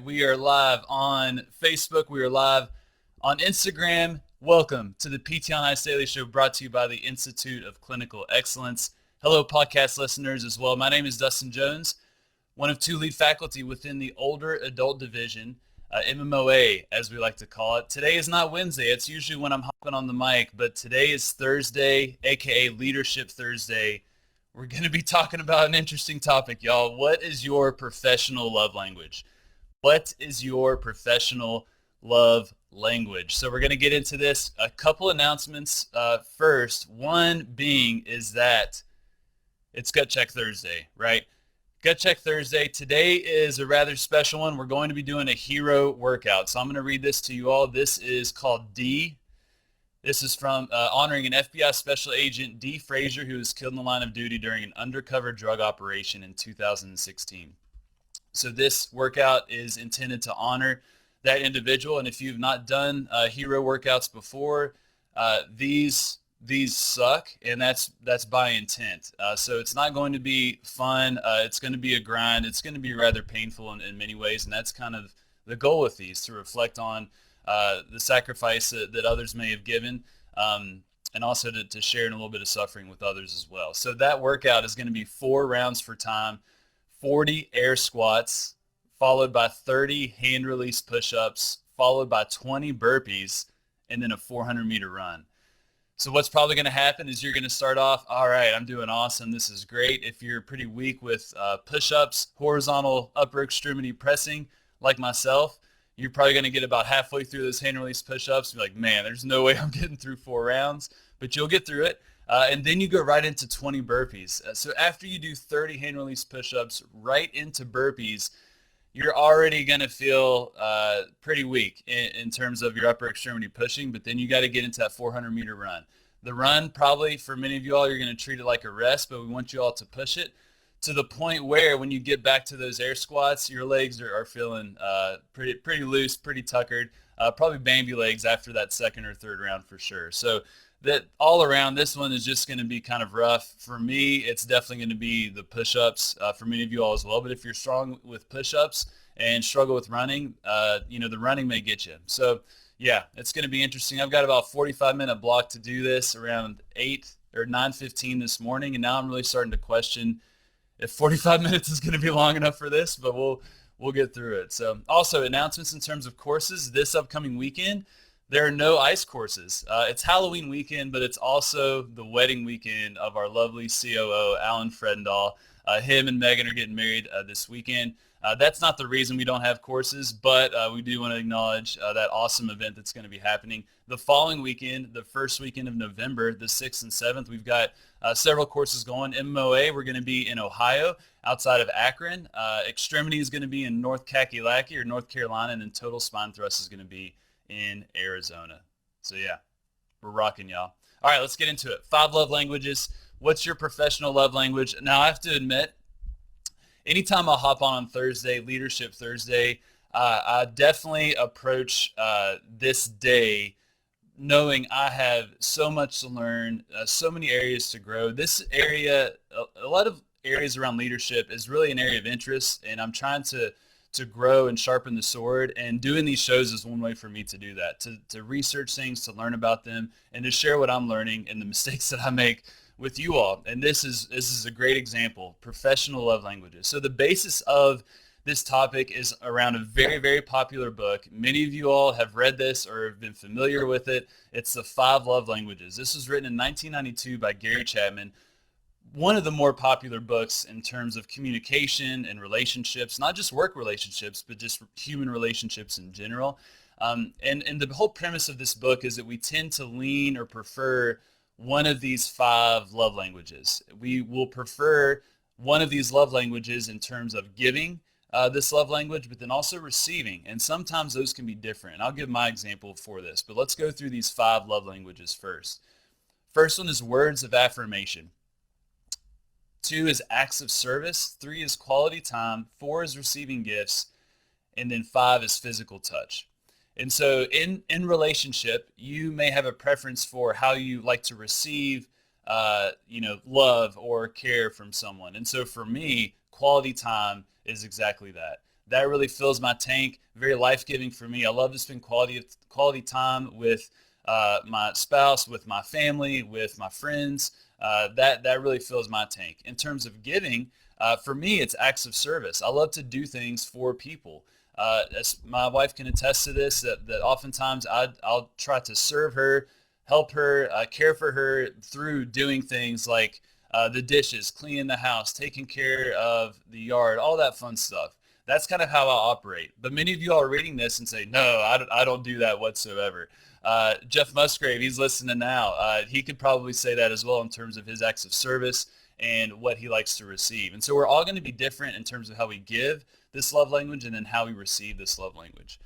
We are live on Facebook. We are live on Instagram. Welcome to the PT on Ice Daily Show, brought to you by the Institute of Clinical Excellence. Hello, podcast listeners as well. My name is Dustin Jones, one of two lead faculty within the older adult division, MMOA, as we like to call it. Today is not Wednesday. It's usually when I'm hopping on the mic, but today is Thursday, aka Leadership Thursday. We're going to be talking about an interesting topic, y'all. What is your professional love language? What is your professional love language? So we're going to get into this. A couple announcements first. One being is that it's Gut Check Thursday, right? Gut Check Thursday. Today is a rather special one. We're going to be doing a hero workout. So I'm going to read this to you all. This is called D. This is from honoring an FBI Special Agent, D. Frazier, who was killed in the line of duty during an undercover drug operation in 2016. So this workout is intended to honor that individual. And if you've not done hero workouts before, these suck, and that's by intent. So it's not going to be fun. It's going to be a grind. It's going to be rather painful in many ways, and that's kind of the goal with these, to reflect on the sacrifice that others may have given, and also to share in a little bit of suffering with others as well. So that workout is going to be 4 rounds for time, 40 air squats, followed by 30 hand release push-ups, followed by 20 burpees, and then a 400-meter run. So what's probably going to happen is you're going to start off, all right, I'm doing awesome. This is great. If you're pretty weak with push-ups, horizontal upper extremity pressing, like myself, you're probably going to get about halfway through those hand release push-ups. Be like, man, there's no way I'm getting through 4 rounds, but you'll get through it. And then you go right into 20 burpees. So after you do 30 hand release push-ups right into burpees, you're already going to feel pretty weak in terms of your upper extremity pushing, but then you got to get into that 400-meter run. The run, probably for many of you all, you're going to treat it like a rest, but we want you all to push it to the point where when you get back to those air squats, your legs are feeling pretty loose, pretty tuckered, probably Bambi legs after that second or third round for sure. So that all around, this one is just going to be kind of rough. For me, it's definitely going to be the push-ups for many of you all as well. But if you're strong with push-ups and struggle with running, the running may get you. So yeah, it's going to be interesting. I've got about 45-minute block to do this around 8 or 9:15 this morning, and now I'm really starting to question if 45 minutes is going to be long enough for this, but we'll get through it. So also announcements in terms of courses this upcoming weekend. There are no ice courses. It's Halloween weekend, but it's also the wedding weekend of our lovely COO, Alan Fredendahl. Him and Megan are getting married this weekend. That's not the reason we don't have courses, but we do want to acknowledge that awesome event that's going to be happening. The following weekend, the first weekend of November, the 6th and 7th, we've got several courses going. MMOA, we're going to be in Ohio, outside of Akron. Extremity is going to be in North Kakalaki or North Carolina, and then Total Spine Thrust is going to be in Arizona. So yeah, we're rocking, y'all. All right, let's get into it. 5 love languages. What's your professional love language? Now, I have to admit, anytime I hop on Thursday, Leadership Thursday, I definitely approach this day knowing I have so much to learn, so many areas to grow. This area, a lot of areas around leadership is really an area of interest, and I'm trying to grow and sharpen the sword, and doing these shows is one way for me to do that, to research things, to learn about them, and to share what I'm learning and the mistakes that I make with you all. And this is a great example, professional love languages. So the basis of this topic is around a very, very popular book. Many of you all have read this or have been familiar with it. It's The 5 Love Languages. This was written in 1992 by Gary Chapman. One of the more popular books in terms of communication and relationships, not just work relationships, but just human relationships in general. And the whole premise of this book is that we tend to lean or prefer one of these 5 love languages. We will prefer one of these love languages in terms of giving this love language, but then also receiving. And sometimes those can be different. And I'll give my example for this, but let's go through these 5 love languages first. First one is words of affirmation. 2 is acts of service. 3 is quality time. 4 is receiving gifts. And then 5 is physical touch. And so in relationship, you may have a preference for how you like to receive, love or care from someone. And so for me, quality time is exactly that. That really fills my tank. Very life-giving for me. I love to spend quality time with my spouse, with my family, with my friends. That really fills my tank. In terms of giving, for me, it's acts of service. I love to do things for people. As my wife can attest to this, that oftentimes I'll try to serve her, help her, care for her through doing things like the dishes, cleaning the house, taking care of the yard, all that fun stuff. That's kind of how I operate. But many of you all are reading this and say, no, I don't do that whatsoever. Jeff Musgrave, he's listening now. He could probably say that as well in terms of his acts of service and what he likes to receive. And so we're all going to be different in terms of how we give this love language and then how we receive this love language.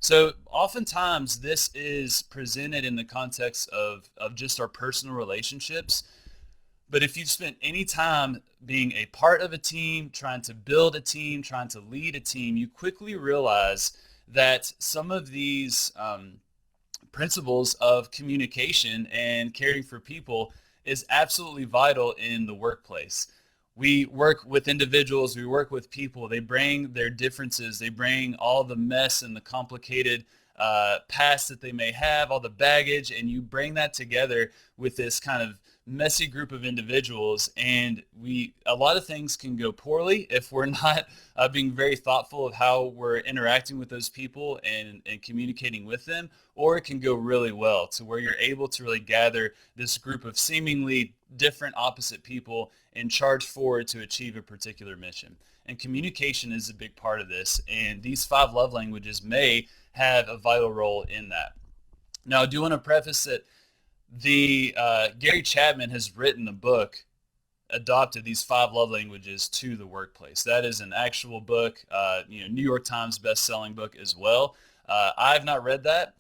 So oftentimes this is presented in the context of just our personal relationships. But if you've spent any time being a part of a team, trying to build a team, trying to lead a team, you quickly realize that some of these principles of communication and caring for people is absolutely vital in the workplace. We work with individuals, we work with people, they bring their differences, they bring all the mess and the complicated past that they may have, all the baggage, and you bring that together with this kind of messy group of individuals, and a lot of things can go poorly if we're not being very thoughtful of how we're interacting with those people and communicating with them, or it can go really well to where you're able to really gather this group of seemingly different opposite people and charge forward to achieve a particular mission. And communication is a big part of this, and these 5 love languages may have a vital role in that. Now, I do want to preface that Gary Chapman has written a book, adopted these 5 love languages to the workplace. That is an actual book, New York Times best-selling book as well. I've not read that,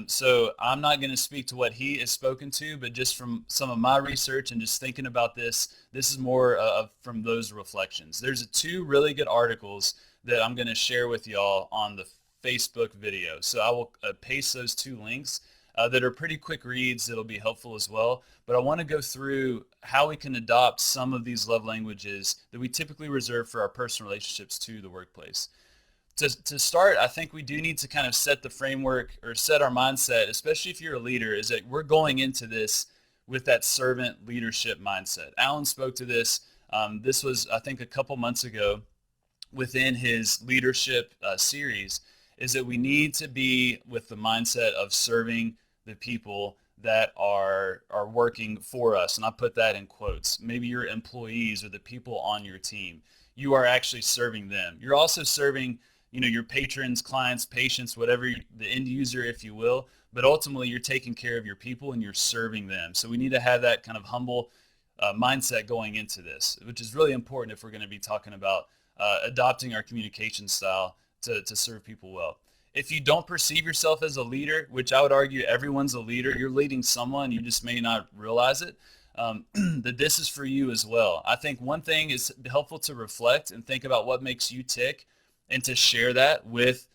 so I'm not going to speak to what he is spoken to, but just from some of my research and just thinking about this is more from those reflections. There's 2 really good articles that I'm going to share with y'all on the Facebook video. So I will paste those 2 links. That are pretty quick reads that'll be helpful as well. But I want to go through how we can adopt some of these love languages that we typically reserve for our personal relationships to the workplace. To start, I think we do need to kind of set the framework or set our mindset, especially if you're a leader, is that we're going into this with that servant leadership mindset. Alan spoke to this. This was, I think, a couple months ago within his leadership series, is that we need to be with the mindset of serving the people that are working for us. And I put that in quotes. Maybe your employees or the people on your team. You are actually serving them. You're also serving, your patrons, clients, patients, whatever, the end user, if you will. But ultimately, you're taking care of your people and you're serving them. So we need to have that kind of humble mindset going into this, which is really important if we're going to be talking about adopting our communication style to serve people well. If you don't perceive yourself as a leader, which I would argue everyone's a leader, you're leading someone, you just may not realize it, that this is for you as well. I think one thing is helpful to reflect and think about what makes you tick and to share that with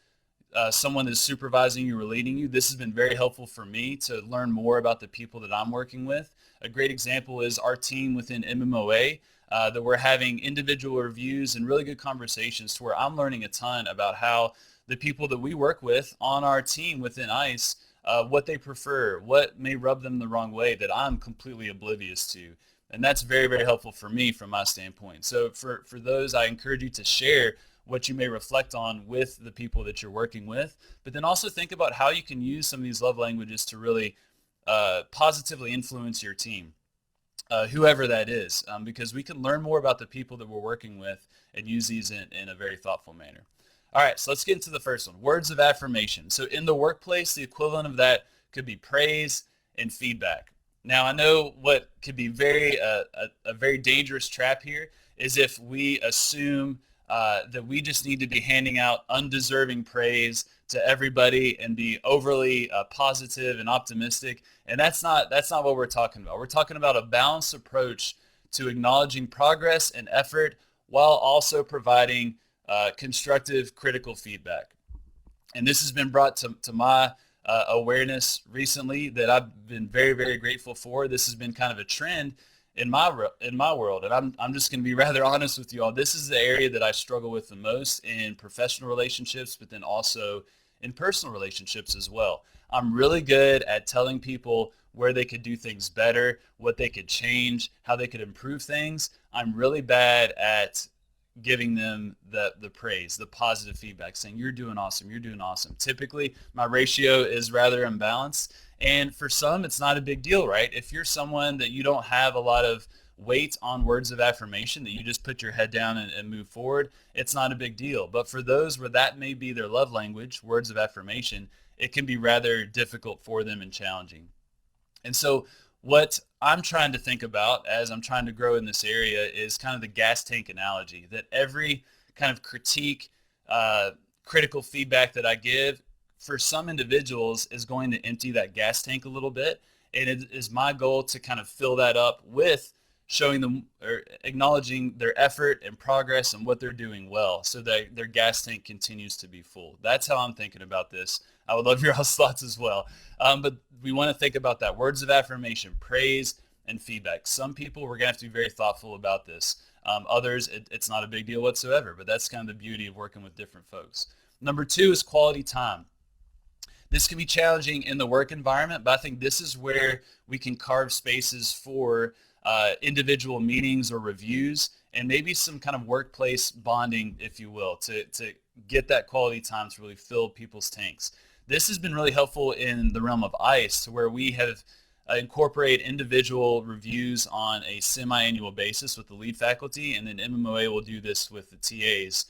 someone that's supervising you or leading you. This has been very helpful for me to learn more about the people that I'm working with. A great example is our team within MMOA, that we're having individual reviews and really good conversations to where I'm learning a ton about how the people that we work with on our team within ICE, what they prefer, what may rub them the wrong way that I'm completely oblivious to. And that's very, very helpful for me from my standpoint. So for those, I encourage you to share what you may reflect on with the people that you're working with, but then also think about how you can use some of these love languages to really positively influence your team, whoever that is, because we can learn more about the people that we're working with and use these in a very thoughtful manner. All right, so let's get into the first one, words of affirmation. So in the workplace, the equivalent of that could be praise and feedback. Now, I know what could be a very dangerous trap here is if we assume that we just need to be handing out undeserving praise to everybody and be overly positive and optimistic. And that's not what we're talking about. We're talking about a balanced approach to acknowledging progress and effort while also providing constructive, critical feedback. And this has been brought to my awareness recently that I've been very, very grateful for. This has been kind of a trend in my world, and I'm just going to be rather honest with you all. This is the area that I struggle with the most in professional relationships, but then also in personal relationships as well. I'm really good at telling people where they could do things better, what they could change, how they could improve things. I'm really bad at giving them the praise, the positive feedback, saying you're doing awesome, you're doing awesome. Typically, my ratio is rather imbalanced. And for some, it's not a big deal, right? If you're someone that you don't have a lot of weight on words of affirmation, that you just put your head down and move forward, it's not a big deal. But for those where that may be their love language, words of affirmation, it can be rather difficult for them and challenging. And so what I'm trying to think about as I'm trying to grow in this area is kind of the gas tank analogy, that every kind of critique, critical feedback that I give for some individuals is going to empty that gas tank a little bit. And it is my goal to kind of fill that up with showing them or acknowledging their effort and progress and what they're doing well so that their gas tank continues to be full. That's how I'm thinking about this. I would love your all's thoughts as well. But we want to think about that. Words of affirmation, praise, and feedback. Some people, we're going to have to be very thoughtful about this. Others, it's not a big deal whatsoever, but that's kind of the beauty of working with different folks. Number 2 is quality time. This can be challenging in the work environment, but I think this is where we can carve spaces for individual meetings or reviews and maybe some kind of workplace bonding, if you will, to get that quality time to really fill people's tanks. This has been really helpful in the realm of ICE, to where we have incorporated individual reviews on a semi-annual basis with the lead faculty, and then MMOA will do this with the TAs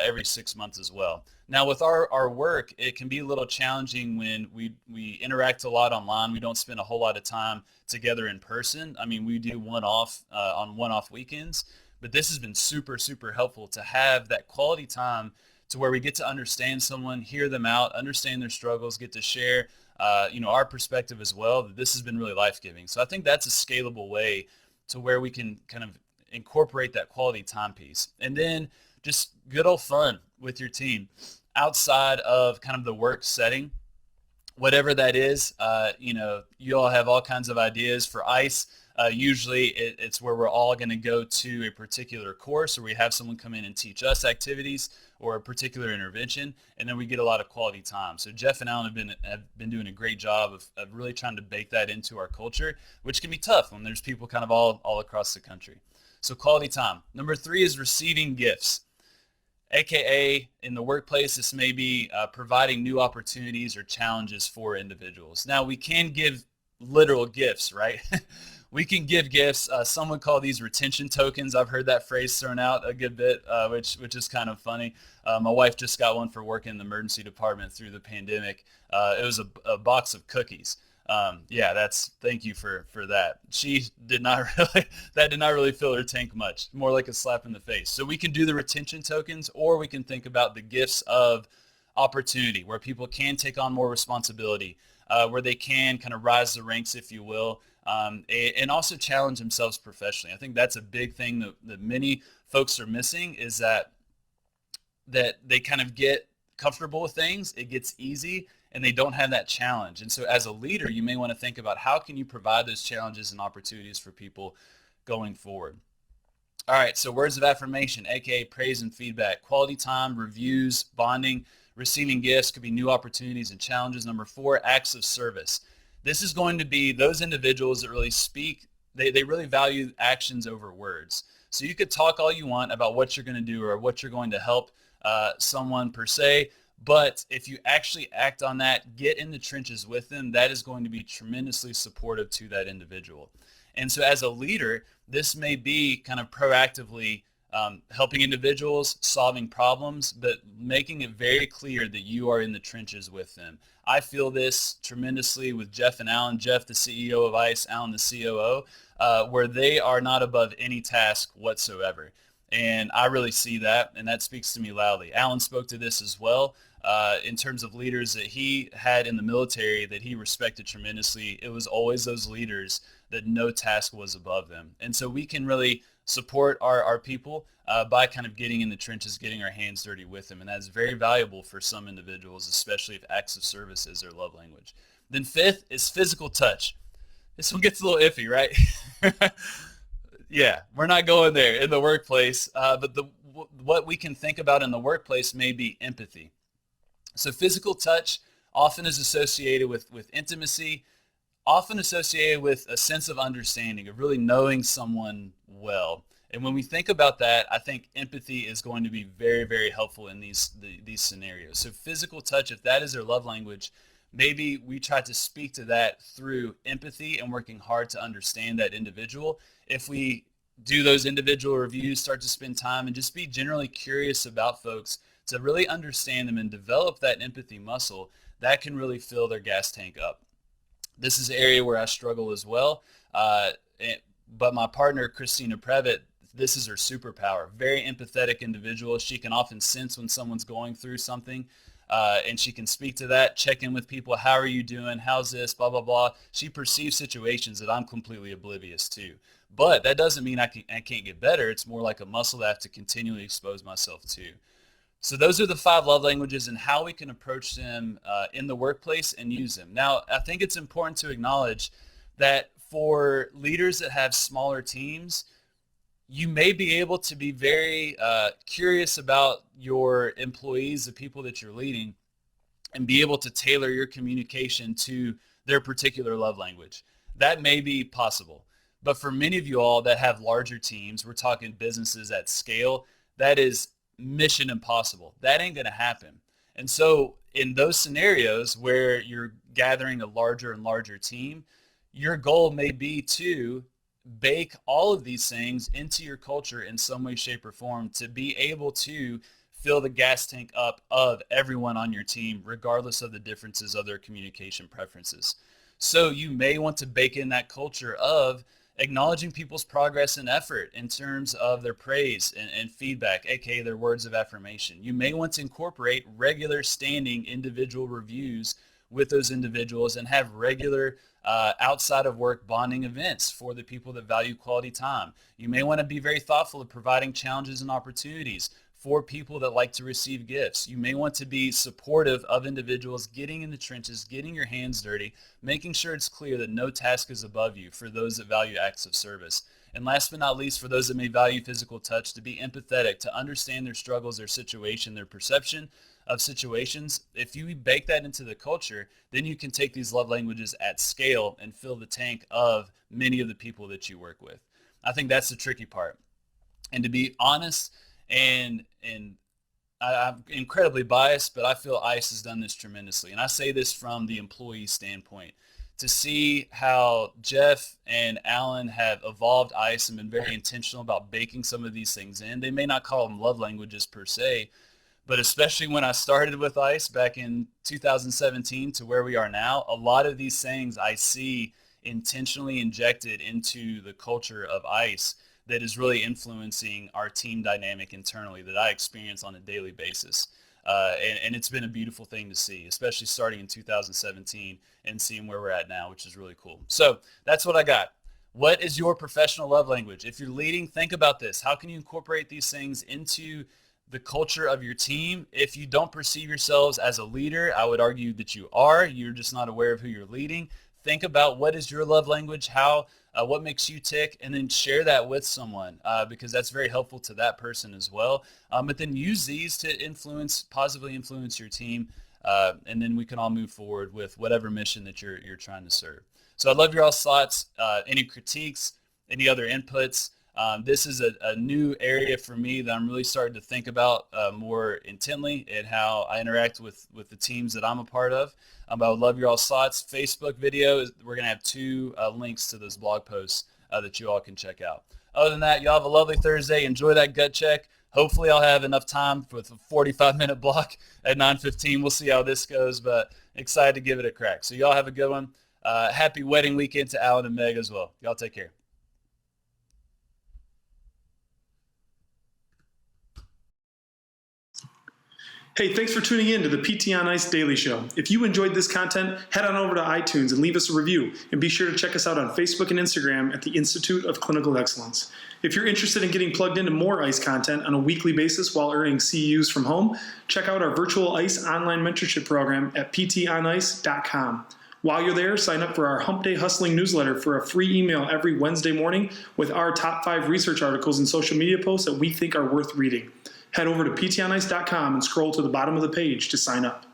every 6 months as well. Now with our work, it can be a little challenging when we interact a lot online. We don't spend a whole lot of time together in person. I mean, we do one-off on one-off weekends, but this has been super, super helpful to have that quality time to where we get to understand someone, hear them out, understand their struggles, get to share our perspective as well. This has been really life-giving. So I think that's a scalable way to where we can kind of incorporate that quality time piece. And then just good old fun with your team outside of kind of the work setting, whatever that is. You all have all kinds of ideas for ICE. Usually it's where we're all going to go to a particular course, or we have someone come in and teach us activities or a particular intervention, and then we get a lot of quality time. So Jeff and Alan have been doing a great job of really trying to bake that into our culture, which can be tough when there's people kind of all across the country. So quality time. Number 3 is receiving gifts. AKA in the workplace, this may be providing new opportunities or challenges for individuals. Now we can give literal gifts, right? We can give gifts. Some would call these retention tokens. I've heard that phrase thrown out a good bit, which is kind of funny. My wife just got one for working in the emergency department through the pandemic. It was a box of cookies. Thank you for that. She did not really fill her tank much, more like a slap in the face. So we can do the retention tokens, or we can think about the gifts of opportunity, where people can take on more responsibility, where they can kind of rise the ranks, if you will, and also challenge themselves professionally. I think that's a big thing that many folks are missing, is that they kind of get comfortable with things, it gets easy, and they don't have that challenge. And so as a leader, you may want to think about how can you provide those challenges and opportunities for people going forward. All right, so words of affirmation, aka praise and feedback, quality time, reviews, bonding, receiving gifts could be new opportunities and challenges. Number 4, acts of service. This is going to be those individuals that really speak, they really value actions over words. So you could talk all you want about what you're going to do or what you're going to help someone per se, but if you actually act on that, get in the trenches with them, that is going to be tremendously supportive to that individual. And so as a leader, this may be kind of proactively helping individuals, solving problems, but making it very clear that you are in the trenches with them. I feel this tremendously with Jeff and Alan, Jeff, the CEO of ICE, Alan, the COO, where they are not above any task whatsoever. And I really see that, and that speaks to me loudly. Alan spoke to this as well in terms of leaders that he had in the military that he respected tremendously. It was always those leaders that no task was above them. And so we can really support our people by kind of getting in the trenches, getting our hands dirty with them. And that's very valuable for some individuals, especially if acts of service is their love language. Then 5th is physical touch. This one gets a little iffy, right? Yeah, we're not going there in the workplace, but what we can think about in the workplace may be empathy. So physical touch often is associated with intimacy, often associated with a sense of understanding, of really knowing someone well. And when we think about that, I think empathy is going to be very, very helpful in these scenarios. So physical touch, if that is their love language, maybe we try to speak to that through empathy and working hard to understand that individual. If we do those individual reviews, start to spend time and just be generally curious about folks to really understand them and develop that empathy muscle, that can really fill their gas tank up. This is an area where I struggle as well. But my partner, Christina Previtt, this is her superpower. Very empathetic individual. She can often sense when someone's going through something, and she can speak to that, check in with people. How are you doing? How's this? Blah, blah, blah. She perceives situations that I'm completely oblivious to. But that doesn't mean I can't get better. It's more like a muscle that I have to continually expose myself to. So those are the 5 love languages and how we can approach them in the workplace and use them. Now, I think it's important to acknowledge that for leaders that have smaller teams, you may be able to be very curious about your employees, the people that you're leading, and be able to tailor your communication to their particular love language. That may be possible. But for many of you all that have larger teams, we're talking businesses at scale, that is mission impossible. That ain't going to happen. And so in those scenarios where you're gathering a larger and larger team, your goal may be to bake all of these things into your culture in some way, shape, or form to be able to fill the gas tank up of everyone on your team, regardless of the differences of their communication preferences. So you may want to bake in that culture of acknowledging people's progress and effort in terms of their praise and feedback, aka their words of affirmation. You may want to incorporate regular standing individual reviews with those individuals and have regular outside of work bonding events for the people that value quality time. You may want to be very thoughtful of providing challenges and opportunities for people that like to receive gifts. You may want to be supportive of individuals getting in the trenches, getting your hands dirty, making sure it's clear that no task is above you for those that value acts of service. And last but not least, for those that may value physical touch, to be empathetic, to understand their struggles, their situation, their perception of situations. If you bake that into the culture, then you can take these love languages at scale and fill the tank of many of the people that you work with. I think that's the tricky part. And to be honest, and I'm incredibly biased, but I feel ICE has done this tremendously. And I say this from the employee standpoint. To see how Jeff and Alan have evolved ICE and been very intentional about baking some of these things in. They may not call them love languages per se, but especially when I started with ICE back in 2017 to where we are now, a lot of these things I see intentionally injected into the culture of ICE that is really influencing our team dynamic internally that I experience on a daily basis. And it's been a beautiful thing to see, especially starting in 2017 and seeing where we're at now, which is really cool. So that's what I got. What is your professional love language? If you're leading, think about this. How can you incorporate these things into the culture of your team? If you don't perceive yourselves as a leader, I would argue that you are. You're just not aware of who you're leading. Think about what is your love language, what makes you tick, and then share that with someone because that's very helpful to that person as well. But then use these to positively influence your team, and then we can all move forward with whatever mission that you're trying to serve. So I'd love your all's thoughts, any critiques, any other inputs. This is a new area for me that I'm really starting to think about more intently and how I interact with the teams that I'm a part of. I would love your all's thoughts. Facebook video, we're going to have 2 links to those blog posts that you all can check out. Other than that, y'all have a lovely Thursday. Enjoy that gut check. Hopefully I'll have enough time with a 45-minute block at 9:15. We'll see how this goes, but excited to give it a crack. So y'all have a good one. Happy wedding weekend to Alan and Meg as well. Y'all take care. Hey, thanks for tuning in to the PT on Ice Daily Show. If you enjoyed this content, head on over to iTunes and leave us a review. And be sure to check us out on Facebook and Instagram at the Institute of Clinical Excellence. If you're interested in getting plugged into more ICE content on a weekly basis while earning CEUs from home, check out our virtual ICE online mentorship program at ptonice.com. While you're there, sign up for our Hump Day Hustling newsletter for a free email every Wednesday morning with our top 5 research articles and social media posts that we think are worth reading. Head over to ptionice.com and scroll to the bottom of the page to sign up.